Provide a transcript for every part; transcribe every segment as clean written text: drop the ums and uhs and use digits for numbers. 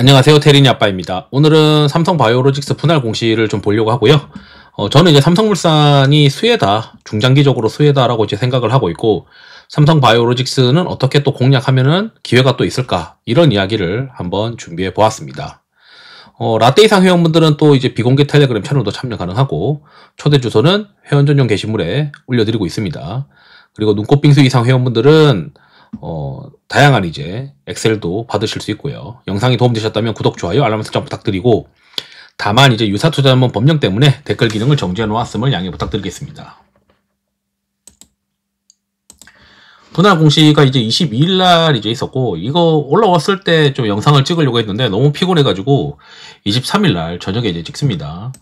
안녕하세요. 테린이 아빠입니다. 오늘은 삼성바이오로직스 분할 공시를 좀 보려고 하고요. 저는 이제 삼성물산이 수혜다, 중장기적으로 수혜다라고 이제 생각을 하고 있고, 삼성바이오로직스는 어떻게 또 공략하면은 기회가 또 있을까, 이런 이야기를 한번 준비해 보았습니다. 라떼 이상 회원분들은 또 이제 비공개 텔레그램 채널도 참여 가능하고, 초대 주소는 회원 전용 게시물에 올려드리고 있습니다. 그리고 눈꽃빙수 이상 회원분들은 다양한 이제 엑셀도 받으실 수 있고요. 영상이 도움되셨다면 구독, 좋아요, 알람 설정 부탁드리고, 다만 이제 유사투자자문 법령 때문에 댓글 기능을 정지해 놓았음을 양해 부탁드리겠습니다. 분할 공시가 이제 22일날 이제 있었고, 이거 올라왔을 때 좀 영상을 찍으려고 했는데 너무 피곤해가지고 23일날 저녁에 이제 찍습니다.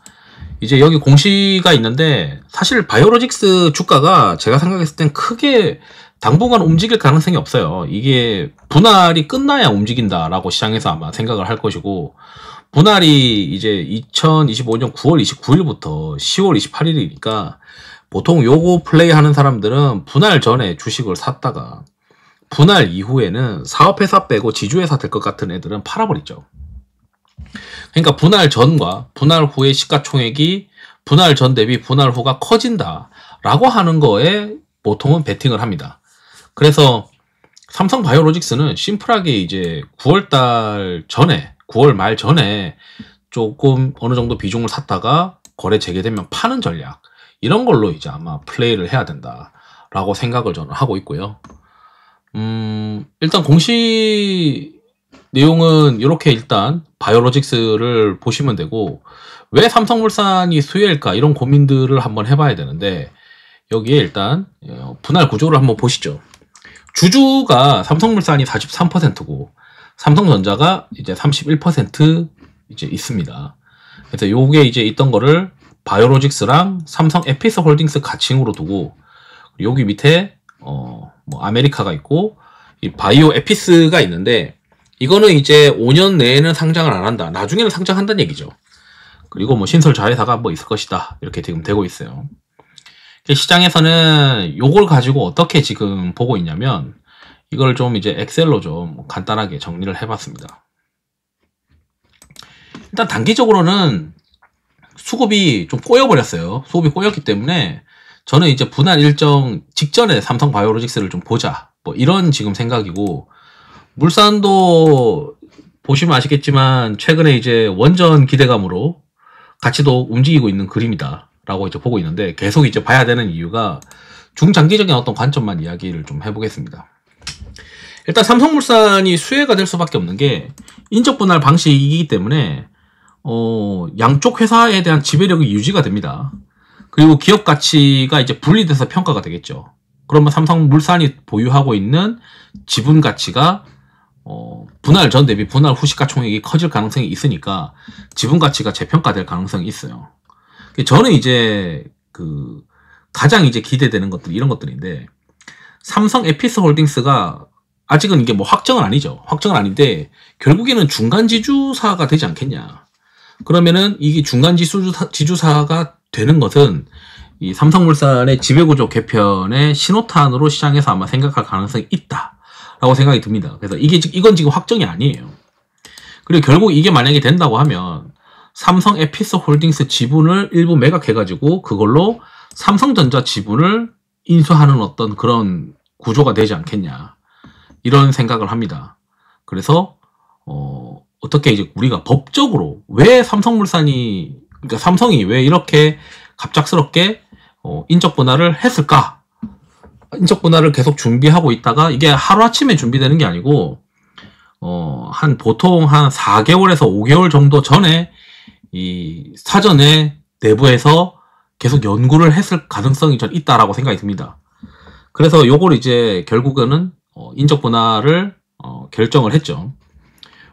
이제 여기 공시가 있는데, 사실 바이오로직스 주가가 제가 생각했을 땐 크게 당분간 움직일 가능성이 없어요. 이게 분할이 끝나야 움직인다라고 시장에서 아마 생각을 할 것이고, 분할이 이제 2025년 9월 29일부터 10월 28일이니까 보통 요거 플레이 하는 사람들은 분할 전에 주식을 샀다가 분할 이후에는 사업회사 빼고 지주회사 될 것 같은 애들은 팔아버리죠. 그러니까 분할 전과 분할 후의 시가총액이 분할 전 대비 분할 후가 커진다 라고 하는 거에 보통은 베팅을 합니다. 그래서 삼성바이오로직스는 심플하게 이제 9월달 전에, 9월 말 전에 조금 어느 정도 비중을 샀다가 거래 재개되면 파는 전략, 이런 걸로 이제 아마 플레이를 해야 된다라고 생각을 저는 하고 있고요. 일단 공시 내용은 이렇게 일단 바이오로직스를 보시면 되고, 왜 삼성물산이 수혜일까, 이런 고민들을 한번 해봐야 되는데, 여기에 일단 분할 구조를 한번 보시죠. 주주가 삼성물산이 43%고 삼성전자가 이제 31% 이제 있습니다. 그래서 요게 이제 있던 거를 바이오로직스랑 삼성 에피스홀딩스 가칭으로 두고, 여기 밑에 뭐 아메리카가 있고 이 바이오 에피스가 있는데, 이거는 이제 5년 내에는 상장을 안 한다, 나중에는 상장한다는 얘기죠. 그리고 뭐 신설 자회사가 뭐 있을 것이다, 이렇게 지금 되고 있어요. 시장에서는 요걸 가지고 어떻게 지금 보고 있냐면, 이걸 좀 이제 엑셀로 좀 간단하게 정리를 해봤습니다. 일단 단기적으로는 수급이 좀 꼬여버렸어요. 수급이 꼬였기 때문에 저는 이제 분할 일정 직전에 삼성바이오로직스를 좀 보자, 뭐 이런 지금 생각이고, 물산도 보시면 아시겠지만 최근에 이제 원전 기대감으로 가치도 움직이고 있는 그림이다 라고 이제 보고 있는데, 계속 이제 봐야 되는 이유가 중장기적인 어떤 관점만 이야기를 좀 해보겠습니다. 일단 삼성물산이 수혜가 될 수밖에 없는 게 인적 분할 방식이기 때문에 양쪽 회사에 대한 지배력이 유지가 됩니다. 그리고 기업 가치가 이제 분리돼서 평가가 되겠죠. 그러면 삼성물산이 보유하고 있는 지분 가치가 분할 전 대비 분할 후 시가총액이 커질 가능성이 있으니까 지분 가치가 재평가될 가능성이 있어요. 저는 이제 가장 이제 기대되는 것들, 이런 것들인데, 삼성 에피스홀딩스가 아직은 이게 뭐 확정은 아니죠. 확정은 아닌데 결국에는 중간 지주사가 되지 않겠냐. 그러면은 이게 중간 지주사가 되는 것은 이 삼성물산의 지배구조 개편의 신호탄으로 시장에서 아마 생각할 가능성이 있다라고 생각이 듭니다. 그래서 이건 지금 확정이 아니에요. 그리고 결국 이게 만약에 된다고 하면 삼성 에피스홀딩스 지분을 일부 매각해가지고 그걸로 삼성전자 지분을 인수하는 어떤 그런 구조가 되지 않겠냐, 이런 생각을 합니다. 그래서 어떻게 이제 우리가 법적으로 왜 삼성물산이, 그러니까 삼성이 왜 이렇게 갑작스럽게 인적 분할을 했을까? 인적 분할을 계속 준비하고 있다가 이게 하루아침에 준비되는 게 아니고 보통 한 4개월에서 5개월 정도 전에 이 사전에 내부에서 계속 연구를 했을 가능성이 전 있다라고 생각이 듭니다. 그래서 요걸 이제 결국에는 인적 분할을 결정을 했죠.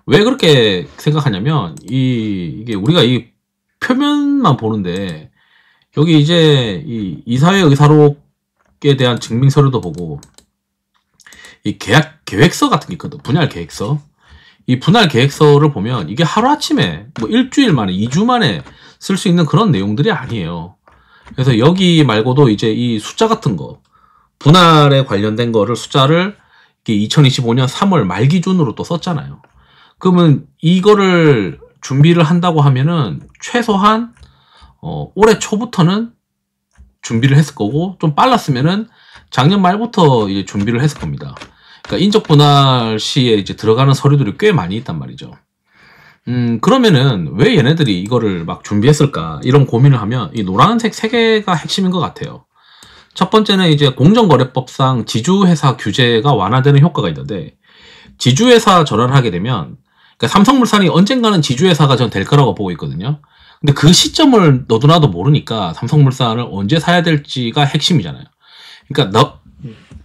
왜 그렇게 생각하냐면, 이게 우리가 이 표면만 보는데, 여기 이제 이 이사회 의사록에 대한 증빙 서류도 보고, 이 계획서 같은 게 있거든. 분할 계획서. 이 분할 계획서를 보면 이게 하루아침에 뭐 일주일 만에, 2주 만에 쓸 수 있는 그런 내용들이 아니에요. 그래서 여기 말고도 이제 이 숫자 같은 거, 분할에 관련된 거를 숫자를 2025년 3월 말 기준으로 또 썼잖아요. 그러면 이거를 준비를 한다고 하면은 최소한 올해 초부터는 준비를 했을 거고, 좀 빨랐으면은 작년 말부터 이제 준비를 했을 겁니다. 그러니까 인적 분할 시에 이제 들어가는 서류들이 꽤 많이 있단 말이죠. 그러면은 왜 얘네들이 이거를 막 준비했을까? 이런 고민을 하면 이 노란색 3개가 핵심인 것 같아요. 첫 번째는 이제 공정거래법상 지주회사 규제가 완화되는 효과가 있는데, 지주회사 전환을 하게 되면, 그러니까 삼성물산이 언젠가는 지주회사가 전 될 거라고 보고 있거든요. 근데 그 시점을 너도 나도 모르니까 삼성물산을 언제 사야 될지가 핵심이잖아요. 그러니까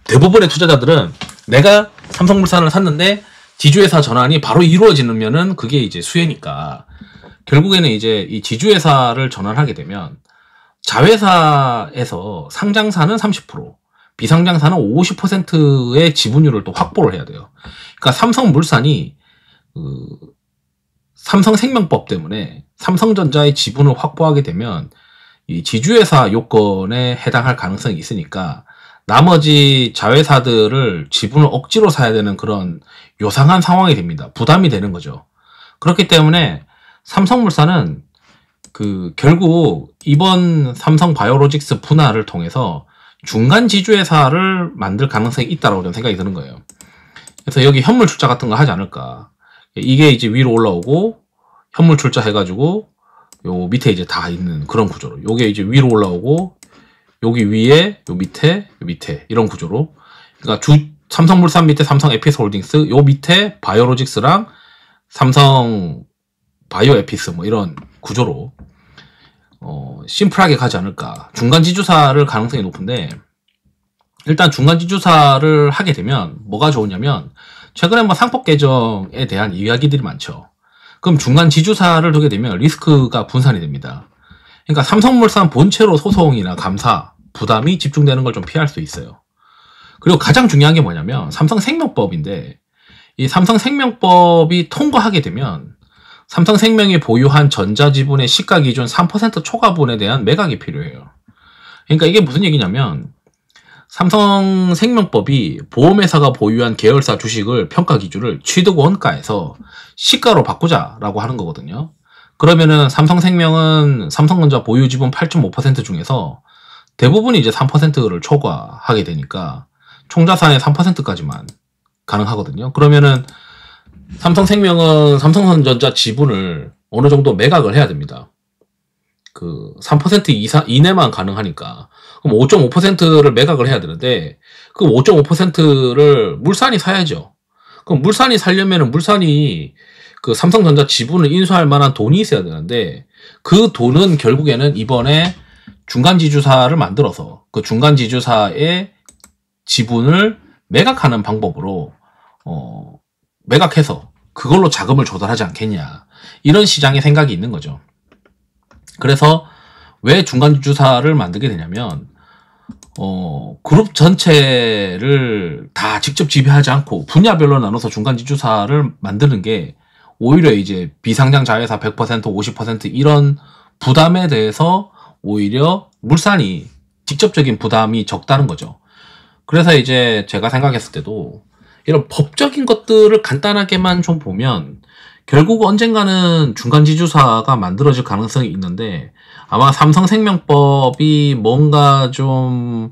대부분의 투자자들은 내가 삼성물산을 샀는데 지주회사 전환이 바로 이루어지면은 그게 이제 수혜니까, 결국에는 이제 이 지주회사를 전환하게 되면 자회사에서 상장사는 30%, 비상장사는 50%의 지분율을 또 확보를 해야 돼요. 그러니까 삼성물산이 삼성생명법 때문에 삼성전자의 지분을 확보하게 되면 이 지주회사 요건에 해당할 가능성이 있으니까 나머지 자회사들을 지분을 억지로 사야 되는 그런 요상한 상황이 됩니다. 부담이 되는 거죠. 그렇기 때문에 삼성물산은 결국 이번 삼성바이오로직스 분할을 통해서 중간 지주회사를 만들 가능성이 있다라고 저는 생각이 드는 거예요. 그래서 여기 현물 출자 같은 거 하지 않을까. 이게 이제 위로 올라오고 현물 출자 해가지고 요 밑에 이제 다 있는 그런 구조로, 요게 이제 위로 올라오고 여기 위에 요 밑에 이런 구조로, 그러니까 삼성물산 밑에 삼성 에피스홀딩스, 요 밑에 바이오로직스랑 삼성 바이오에피스 뭐 이런 구조로 심플하게 가지 않을까. 중간 지주사를 가능성이 높은데, 일단 중간 지주사를 하게 되면 뭐가 좋으냐면, 최근에 뭐 상법 개정에 대한 이야기들이 많죠. 그럼 중간 지주사를 두게 되면 리스크가 분산이 됩니다. 그러니까 삼성물산 본체로 소송이나 감사 부담이 집중되는 걸 좀 피할 수 있어요. 그리고 가장 중요한 게 뭐냐면 삼성생명법인데, 이 삼성생명법이 통과하게 되면 삼성생명이 보유한 전자지분의 시가기준 3% 초과분에 대한 매각이 필요해요. 그러니까 이게 무슨 얘기냐면, 삼성생명법이 보험회사가 보유한 계열사 주식을 평가 기준을 취득 원가에서 시가로 바꾸자라고 하는 거거든요. 그러면은 삼성생명은 삼성전자 보유 지분 8.5% 중에서 대부분이 이제 3%를 초과하게 되니까 총자산의 3%까지만 가능하거든요. 그러면은 삼성생명은 삼성전자 지분을 어느 정도 매각을 해야 됩니다. 3% 이내만 가능하니까. 그럼 5.5%를 매각을 해야 되는데, 그 5.5%를 물산이 사야죠. 그럼 물산이 사려면은 물산이 삼성전자 지분을 인수할 만한 돈이 있어야 되는데, 그 돈은 결국에는 이번에 중간지주사를 만들어서 그 중간지주사의 지분을 매각하는 방법으로 매각해서 그걸로 자금을 조달하지 않겠냐, 이런 시장의 생각이 있는 거죠. 그래서 왜 중간지주사를 만들게 되냐면, 그룹 전체를 다 직접 지배하지 않고 분야별로 나눠서 중간지주사를 만드는 게 오히려 이제 비상장 자회사 100%, 50% 이런 부담에 대해서 오히려 물산이 직접적인 부담이 적다는 거죠. 그래서 이제 제가 생각했을 때도 이런 법적인 것들을 간단하게만 좀 보면 결국 언젠가는 중간지주사가 만들어질 가능성이 있는데, 아마 삼성생명법이 뭔가 좀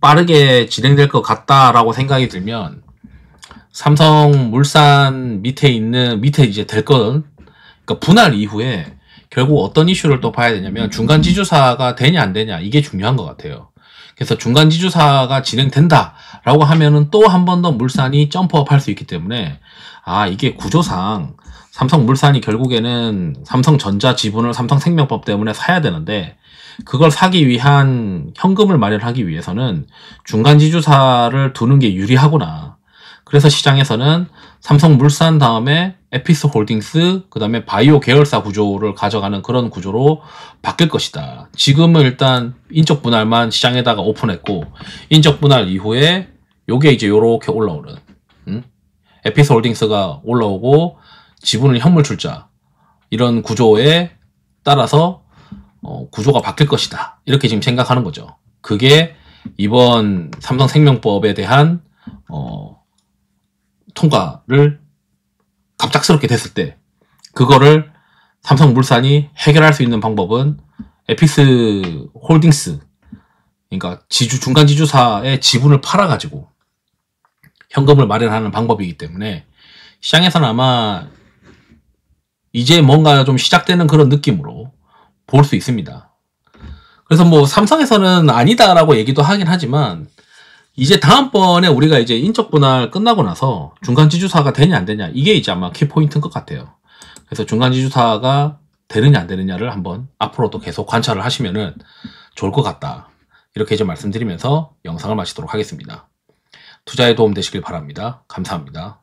빠르게 진행될 것 같다라고 생각이 들면, 삼성물산 밑에 이제 될 건, 그러니까 분할 이후에 결국 어떤 이슈를 또 봐야 되냐면 중간지주사가 되냐 안 되냐, 이게 중요한 것 같아요. 그래서 중간지주사가 진행된다라고 하면은 또 한 번 더 물산이 점프업 할 수 있기 때문에, 이게 구조상 삼성물산이 결국에는 삼성전자 지분을 삼성생명법 때문에 사야 되는데, 그걸 사기 위한 현금을 마련하기 위해서는 중간지주사를 두는 게 유리하구나. 그래서 시장에서는 삼성물산 다음에 에피스홀딩스, 그 다음에 바이오 계열사 구조를 가져가는 그런 구조로 바뀔 것이다. 지금은 일단 인적 분할만 시장에다가 오픈했고, 인적 분할 이후에 요게 이제 요렇게 올라오는, 에피스홀딩스가 올라오고 지분을 현물 출자, 이런 구조에 따라서 구조가 바뀔 것이다, 이렇게 지금 생각하는 거죠. 그게 이번 삼성생명법에 대한 통과를 갑작스럽게 됐을 때 그거를 삼성물산이 해결할 수 있는 방법은 에피스 홀딩스, 그러니까 중간 지주사의 지분을 팔아가지고 현금을 마련하는 방법이기 때문에 시장에서는 아마 이제 뭔가 좀 시작되는 그런 느낌으로 볼 수 있습니다. 그래서 뭐 삼성에서는 아니다라고 얘기도 하긴 하지만 이제 다음번에 우리가 이제 인적 분할 끝나고 나서 중간 지주사가 되냐 안 되냐 이게 이제 아마 키포인트인 것 같아요. 그래서 중간 지주사가 되느냐 안 되느냐를 한번 앞으로도 계속 관찰을 하시면은 좋을 것 같다. 이렇게 좀 말씀드리면서 영상을 마치도록 하겠습니다. 투자에 도움 되시길 바랍니다. 감사합니다.